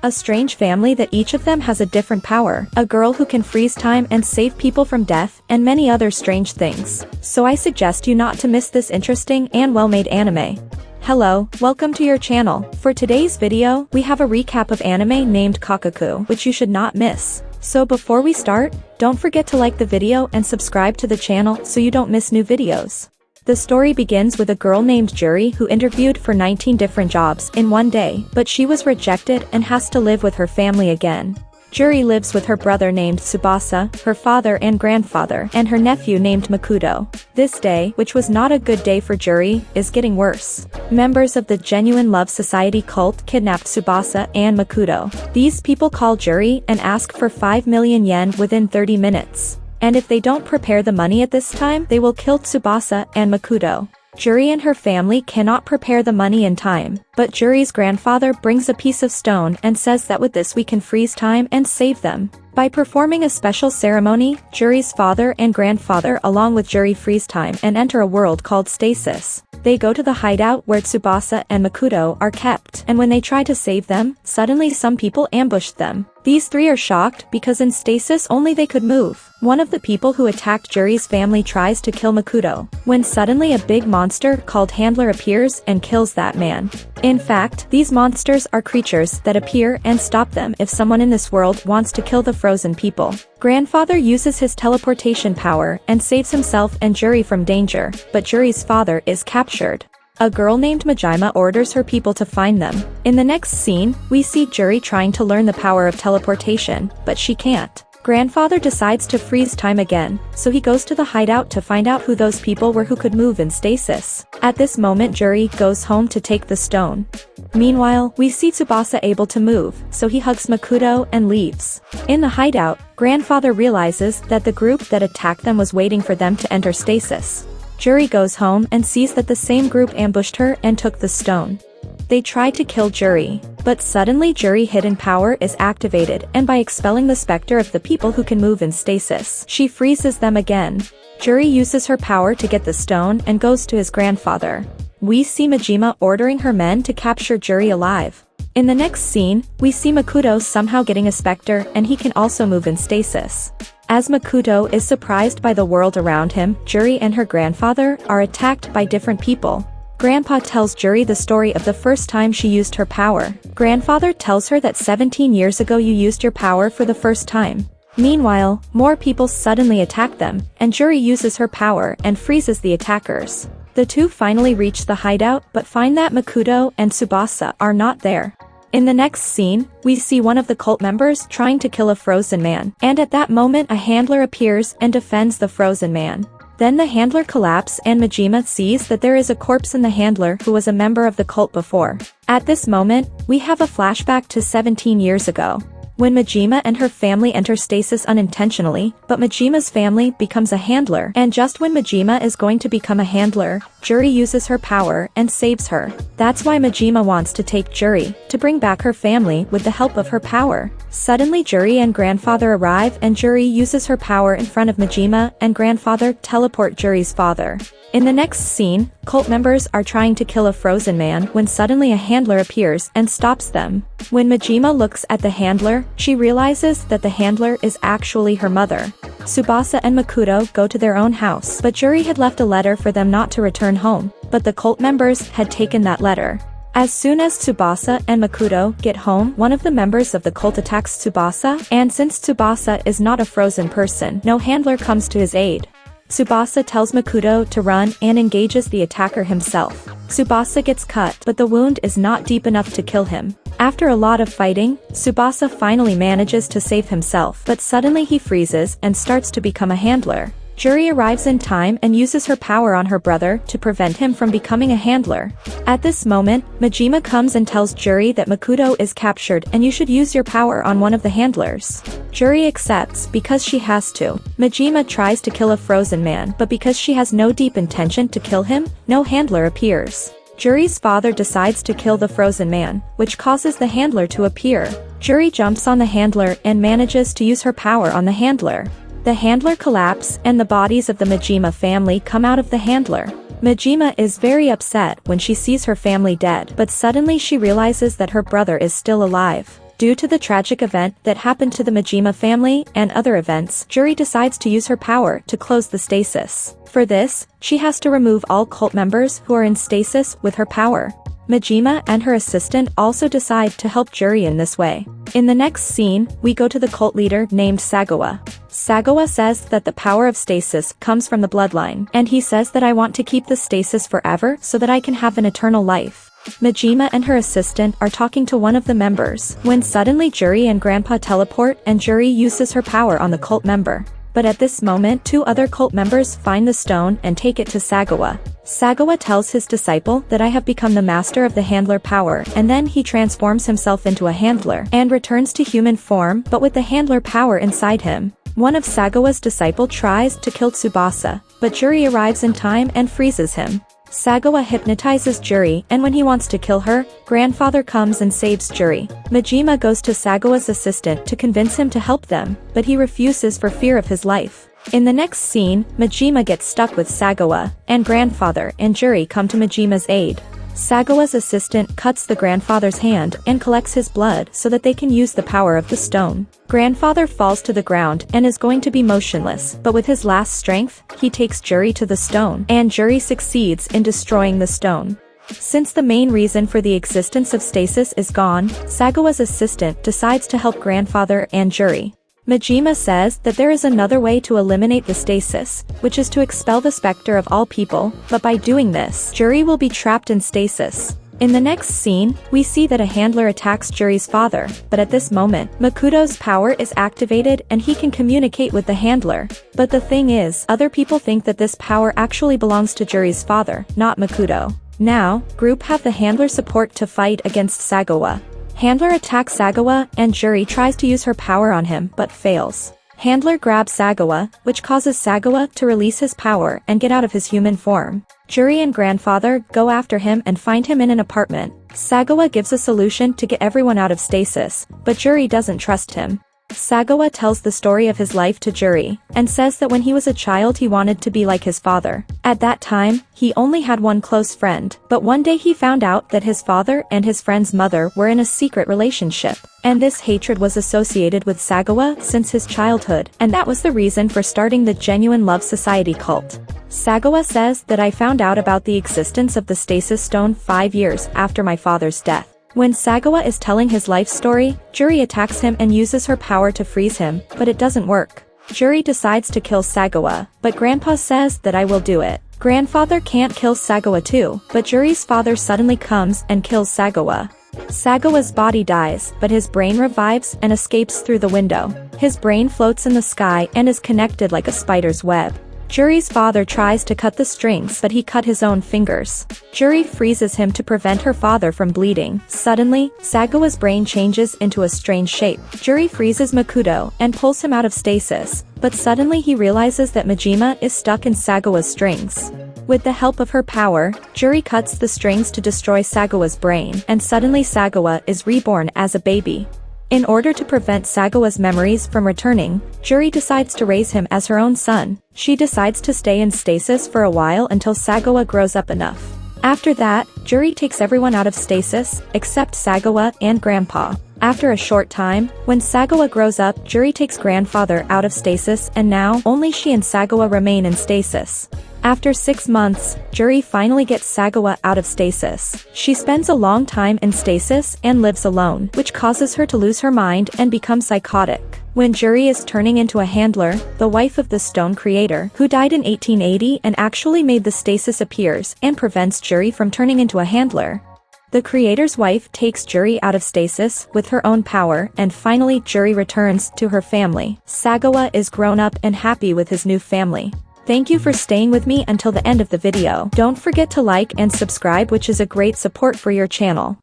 A strange family that each of them has a different power, a girl who can freeze time and save people from death, and many other strange things. So I suggest you not to miss this interesting and well-made anime. Hello, welcome to your channel. For today's video, we have a recap of anime named Kakaku, which you should not miss. So before we start, don't forget to like the video and subscribe to the channel so you don't miss new videos. The story begins with a girl named Juri who interviewed for 19 different jobs in one day, but she was rejected and has to live with her family again. Juri lives with her brother named Tsubasa, her father and grandfather, and her nephew named Makoto. This day, which was not a good day for Juri, is getting worse. Members of the Genuine Love Society cult kidnapped Tsubasa and Makoto. These people call Juri and ask for 5 million yen within 30 minutes. And if they don't prepare the money at this time, they will kill Tsubasa and Makoto. Juri and her family cannot prepare the money in time, but Juri's grandfather brings a piece of stone and says that with this we can freeze time and save them. By performing a special ceremony, Juri's father and grandfather along with Juri freeze time and enter a world called stasis. They go to the hideout where Tsubasa and Makoto are kept, and when they try to save them, suddenly some people ambushed them. These three are shocked because in stasis only they could move. One of the people who attacked Juri's family tries to kill Makoto, when suddenly a big monster called Handler appears and kills that man. In fact, these monsters are creatures that appear and stop them if someone in this world wants to kill the frozen people. Grandfather uses his teleportation power and saves himself and Juri from danger, but Juri's father is captured. A girl named Majima orders her people to find them. In the next scene, we see Juri trying to learn the power of teleportation, but she can't. Grandfather decides to freeze time again, so he goes to the hideout to find out who those people were who could move in stasis. At this moment Juri goes home to take the stone. Meanwhile, we see Tsubasa able to move, so he hugs Makoto and leaves. In the hideout, Grandfather realizes that the group that attacked them was waiting for them to enter stasis. Juri goes home and sees that the same group ambushed her and took the stone. They try to kill Juri, but suddenly Juri's hidden power is activated and by expelling the specter of the people who can move in stasis, she freezes them again. Juri uses her power to get the stone and goes to his grandfather. We see Majima ordering her men to capture Juri alive. In the next scene, we see Makoto somehow getting a specter and he can also move in stasis. As Makoto is surprised by the world around him, Juri and her grandfather are attacked by different people. Grandpa tells Juri the story of the first time she used her power. Grandfather tells her that 17 years ago you used your power for the first time. Meanwhile, more people suddenly attack them, and Juri uses her power and freezes the attackers. The two finally reach the hideout but find that Makoto and Tsubasa are not there. In the next scene, we see one of the cult members trying to kill a frozen man, and at that moment a handler appears and defends the frozen man. Then the handler collapses and Majima sees that there is a corpse in the handler who was a member of the cult before. At this moment, we have a flashback to 17 years ago, when Majima and her family enter stasis unintentionally, but Majima's family becomes a handler, and just when Majima is going to become a handler, Juri uses her power and saves her. That's why Majima wants to take Juri, to bring back her family with the help of her power. Suddenly Juri and grandfather arrive and Juri uses her power in front of Majima and grandfather teleport Juri's father. In the next scene, cult members are trying to kill a frozen man when suddenly a handler appears and stops them. When Majima looks at the handler, she realizes that the handler is actually her mother. Tsubasa and Makoto go to their own house, but Juri had left a letter for them not to return home, but the cult members had taken that letter. As soon as Tsubasa and Makoto get home, one of the members of the cult attacks Tsubasa, and since Tsubasa is not a frozen person, no handler comes to his aid. Tsubasa tells Makoto to run and engages the attacker himself. Tsubasa gets cut, but the wound is not deep enough to kill him. After a lot of fighting, Tsubasa finally manages to save himself, but suddenly he freezes and starts to become a handler. Juri arrives in time and uses her power on her brother to prevent him from becoming a handler. At this moment, Majima comes and tells Juri that Makoto is captured and you should use your power on one of the handlers. Juri accepts because she has to. Majima tries to kill a frozen man, but because she has no deep intention to kill him, no handler appears. Juri's father decides to kill the frozen man, which causes the handler to appear. Juri jumps on the handler and manages to use her power on the handler. The handler collapses and the bodies of the Majima family come out of the handler. Majima is very upset when she sees her family dead, but suddenly she realizes that her brother is still alive. Due to the tragic event that happened to the Majima family and other events, Juri decides to use her power to close the stasis. For this, she has to remove all cult members who are in stasis with her power. Majima and her assistant also decide to help Juri in this way. In the next scene, we go to the cult leader named Sagawa. Sagawa says that the power of stasis comes from the bloodline, and he says that I want to keep the stasis forever so that I can have an eternal life. Majima and her assistant are talking to one of the members, when suddenly Juri and Grandpa teleport and Juri uses her power on the cult member. But at this moment, two other cult members find the stone and take it to Sagawa. Sagawa tells his disciple that I have become the master of the handler power, and then he transforms himself into a handler and returns to human form but with the handler power inside him. One of Sagawa's disciple tries to kill Tsubasa, but Juri arrives in time and freezes him. Sagawa hypnotizes Juri, and when he wants to kill her, Grandfather comes and saves Juri. Majima goes to Sagawa's assistant to convince him to help them, but he refuses for fear of his life. In the next scene, Majima gets stuck with Sagawa, and Grandfather and Juri come to Majima's aid. Sagawa's assistant cuts the grandfather's hand and collects his blood so that they can use the power of the stone. Grandfather falls to the ground and is going to be motionless, but with his last strength, he takes Juri to the stone, and Juri succeeds in destroying the stone. Since the main reason for the existence of stasis is gone, Sagawa's assistant decides to help Grandfather and Juri. Majima says that there is another way to eliminate the stasis, which is to expel the specter of all people, but by doing this, Juri will be trapped in stasis. In the next scene, we see that a handler attacks Juri's father, but at this moment, Makuto's power is activated and he can communicate with the handler. But the thing is, other people think that this power actually belongs to Juri's father, not Makuto. Now, group have the handler support to fight against Sagawa. Handler attacks Sagawa and Juri tries to use her power on him but fails. Handler grabs Sagawa, which causes Sagawa to release his power and get out of his human form. Juri and Grandfather go after him and find him in an apartment. Sagawa gives a solution to get everyone out of stasis, but Juri doesn't trust him. Sagawa tells the story of his life to Juri, and says that when he was a child he wanted to be like his father. At that time, he only had one close friend, but one day he found out that his father and his friend's mother were in a secret relationship. And this hatred was associated with Sagawa since his childhood, and that was the reason for starting the Genuine Love Society cult. Sagawa says that I found out about the existence of the stasis stone 5 years after my father's death. When Sagawa is telling his life story, Juri attacks him and uses her power to freeze him, but it doesn't work. Juri decides to kill Sagawa, but Grandpa says that I will do it. Grandfather can't kill Sagawa too, but Juri's father suddenly comes and kills Sagawa. Sagawa's body dies, but his brain revives and escapes through the window. His brain floats in the sky and is connected like a spider's web. Juri's father tries to cut the strings but he cut his own fingers. Juri freezes him to prevent her father from bleeding. Suddenly, Sagawa's brain changes into a strange shape. Juri freezes Makuto and pulls him out of stasis, but suddenly he realizes that Majima is stuck in Sagawa's strings. With the help of her power, Juri cuts the strings to destroy Sagawa's brain, and suddenly Sagawa is reborn as a baby. In order to prevent Sagawa's memories from returning, Juri decides to raise him as her own son. She decides to stay in stasis for a while until Sagawa grows up enough. After that, Juri takes everyone out of stasis, except Sagawa and Grandpa. After a short time, when Sagawa grows up, Juri takes Grandfather out of stasis and now only she and Sagawa remain in stasis. After 6 months, Juri finally gets Sagawa out of stasis. She spends a long time in stasis and lives alone, which causes her to lose her mind and become psychotic. When Juri is turning into a handler, the wife of the stone creator, who died in 1880 and actually made the stasis appears and prevents Juri from turning into a handler. The creator's wife takes Juri out of stasis with her own power, and finally Juri returns to her family. Sagawa is grown up and happy with his new family. Thank you for staying with me until the end of the video. Don't forget to like and subscribe, which is a great support for your channel.